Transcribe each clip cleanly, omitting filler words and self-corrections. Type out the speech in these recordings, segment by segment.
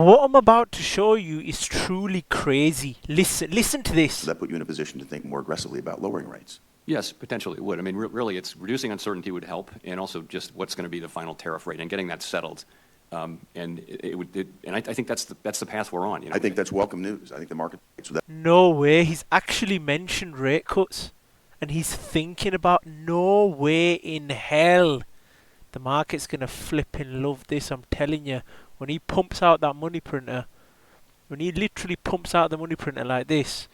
What I'm about to show you is truly crazy. Listen to this. So that put you in a position to think more aggressively about lowering rates. Yes, potentially it would. I mean, really, it's reducing uncertainty would help, and also just what's going to be the final tariff rate and getting that settled. And I think that's the path we're on. You know? I think that's welcome news. I think the market. So that No way. He's actually mentioned rate cuts, and he's thinking about. No way in hell. The market's gonna flip and love this. I'm telling you. When he pumps out that money printer, when he literally pumps out the money printer like this,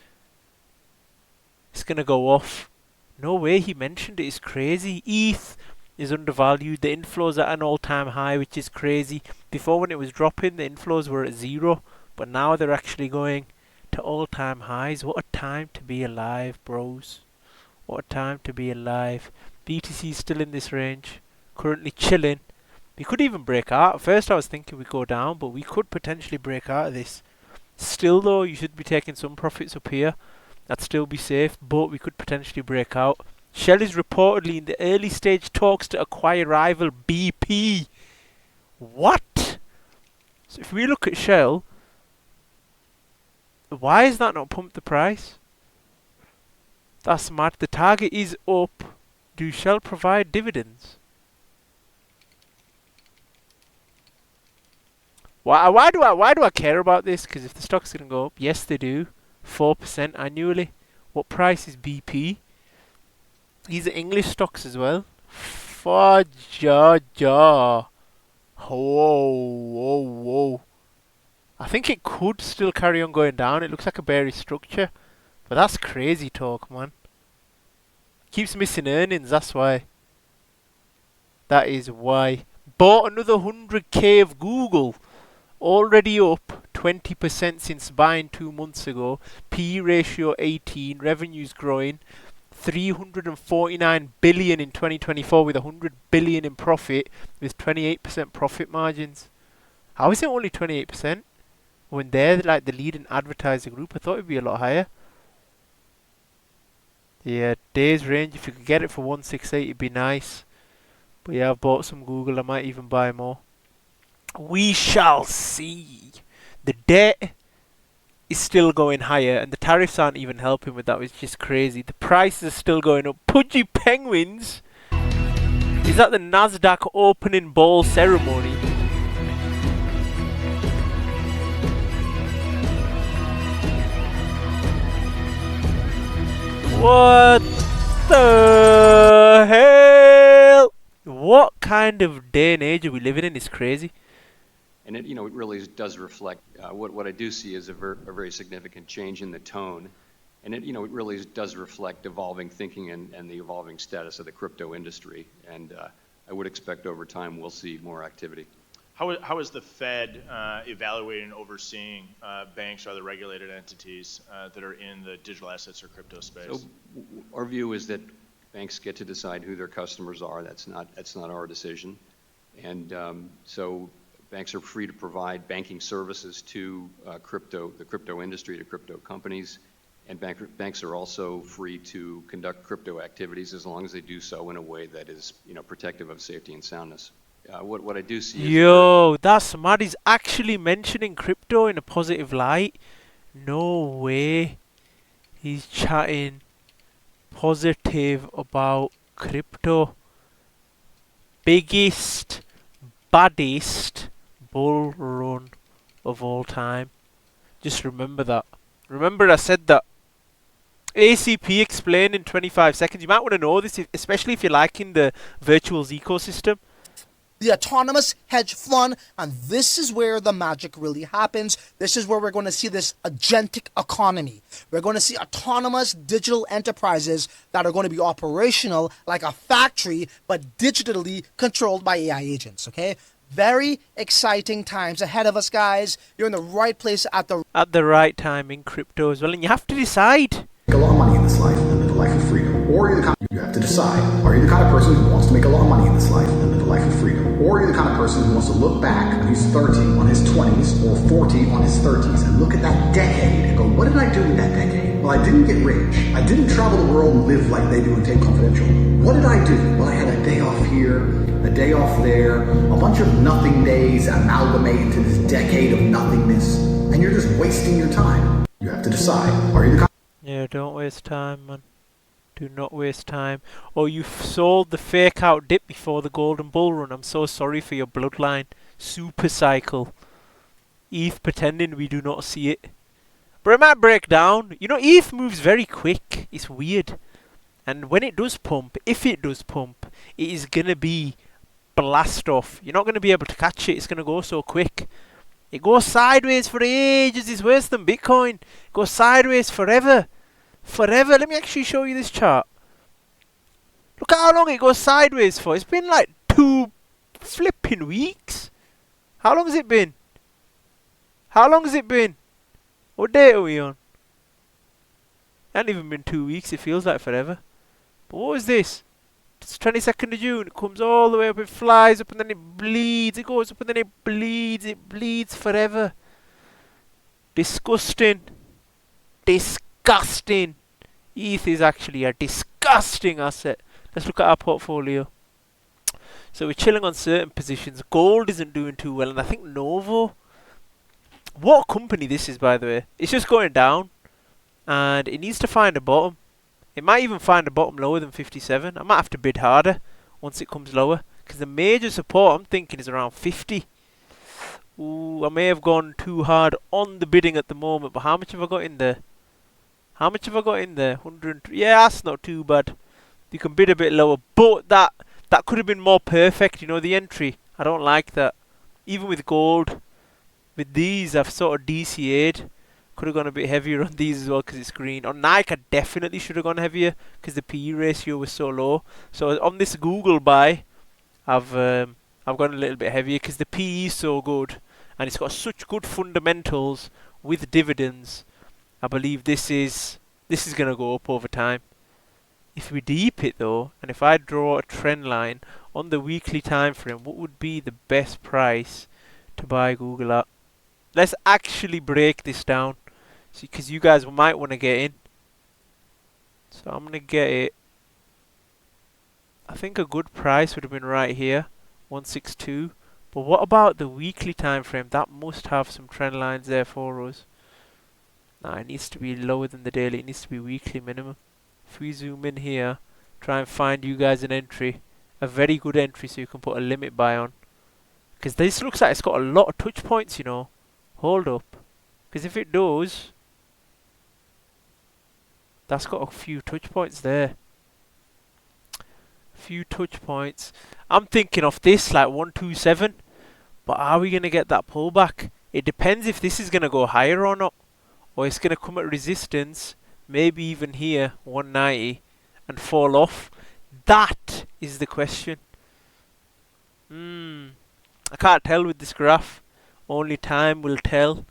it's gonna go off. No way he mentioned it. It's crazy. ETH is undervalued. The inflows are at an all-time high, which is crazy. Before, when it was dropping, the inflows were at 0, but now they're actually going to all-time highs. What a time to be alive, bros. What a time to be alive. BTC is still in this range, currently chilling. We could even break out. At first I was thinking we'd go down, but we could potentially break out of this. Still though, you should be taking some profits up here. That'd still be safe, but we could potentially break out. Shell is reportedly in the early stage talks to acquire rival BP. What? So if we look at Shell, why is that not pumped the price? That's mad. The target is up. Do Shell provide dividends? Why do I care about this? Because if the stock's gonna go up, yes they do, 4% annually. What price is BP? These are English stocks as well. Fajaja. Whoa. I think it could still carry on going down. It looks like a bearish structure, but that's crazy talk, man. Keeps missing earnings. That's why. That is why. Bought another 100k of Google. Already up 20% since buying 2 months ago. PE ratio 18. Revenues growing. 349 billion in 2024 with 100 billion in profit with 28% profit margins. How is it only 28% when they're like the leading advertiser group? I thought it'd be a lot higher. Yeah, days range, if you could get it for 168 it'd be nice. But yeah, I've bought some Google. I might even buy more. We shall see. The debt is still going higher, and the tariffs aren't even helping with that, which is crazy. The prices are still going up. Pudgy penguins! Is that the Nasdaq opening ball ceremony? What the hell? What kind of day and age are we living in? It's crazy. And it really does reflect what I do see is a very significant change in the tone, and it really does reflect evolving thinking and the evolving status of the crypto industry. And I would expect over time we'll see more activity. How is the Fed evaluating and overseeing banks or other regulated entities that are in the digital assets or crypto space? So our view is that banks get to decide who their customers are. That's not our decision, and so. Banks are free to provide banking services to the crypto industry, to crypto companies, and banks are also free to conduct crypto activities as long as they do so in a way that is, protective of safety and soundness. What I do see is that's mad. He's actually mentioning crypto in a positive light. No way. He's chatting positive about crypto. Biggest, baddest bull run of all time. Just remember that. Remember I said that. ACP explained in 25 seconds. You might want to know this, especially if you're liking the virtuals ecosystem. The autonomous hedge fund, and this is where the magic really happens. This is where we're going to see this agentic economy. We're going to see autonomous digital enterprises that are going to be operational like a factory, but digitally controlled by AI agents, okay? Very exciting times ahead of us, guys. You're in the right place at the right time in crypto as well, and you have to decide. A lot of money in this life and live a life of freedom, or You have to decide. Are you the kind of person who wants to make a lot of money in this life and live a life of freedom? Or are you the kind of person who wants to look back when he's 30 on his 20s or 40 on his 30s and look at that decade and go, what did I do with that decade? Well, I didn't get rich. I didn't travel the world and live like they do in Take Confidential. What did I do? Well, I had a day off here, a day off there, a bunch of nothing days amalgamate into this decade of nothingness, and you're just wasting your time. You have to decide. Are you the kind? Yeah, don't waste time, man. Do not waste time. Oh, you sold the fake out dip before the golden bull run. I'm so sorry for your bloodline. Super cycle. ETH pretending we do not see it. But it might break down. You know, ETH moves very quick. It's weird. And when it does pump, if it does pump, it is going to be blast off. You're not going to be able to catch it. It's going to go so quick. It goes sideways for ages. It's worse than Bitcoin. It goes sideways forever. Forever. Let me actually show you this chart. Look at how long it goes sideways for. It's been like 2 flipping weeks. How long has it been? How long has it been? What date are we on? It hasn't even been 2 weeks. It feels like forever. But what was this? It's 22nd of June. It comes all the way up. It flies up and then it bleeds. It goes up and then it bleeds. It bleeds forever. Disgusting. Disgusting. ETH is actually a disgusting asset. Let's look at our portfolio. So we're chilling on certain positions. Gold isn't doing too well. And I think Novo. What company this is, by the way. It's just going down. And it needs to find a bottom. It might even find a bottom lower than 57. I might have to bid harder once it comes lower. Because the major support I'm thinking is around 50. Ooh, I may have gone too hard on the bidding at the moment. But how much have I got in there? How much have I got in there? 103. Yeah, that's not too bad. You can bid a bit lower. But that could have been more perfect, you know, the entry. I don't like that. Even with gold. With these, I've sort of DCA'd. Could have gone a bit heavier on these as well because it's green. On Nike, I definitely should have gone heavier because the PE ratio was so low. So on this Google buy, I've gone a little bit heavier because the PE is so good and it's got such good fundamentals with dividends. I believe this is going to go up over time. If we deep it though, and if I draw a trend line on the weekly time frame, what would be the best price to buy Google at? Let's actually break this down. See, because you guys might want to get in. So I'm going to get it. I think a good price would have been right here. 162. But what about the weekly time frame? That must have some trend lines there for us. Nah, it needs to be lower than the daily. It needs to be weekly minimum. If we zoom in here, try and find you guys an entry. A very good entry so you can put a limit buy on. Because this looks like it's got a lot of touch points, you know. Hold up. Because if it does, that's got a few touch points there. Few touch points. I'm thinking of this like 127. But are we going to get that pullback? It depends if this is going to go higher or not. Or it's going to come at resistance. Maybe even here, 190. And fall off. That is the question. I can't tell with this graph. Only time will tell.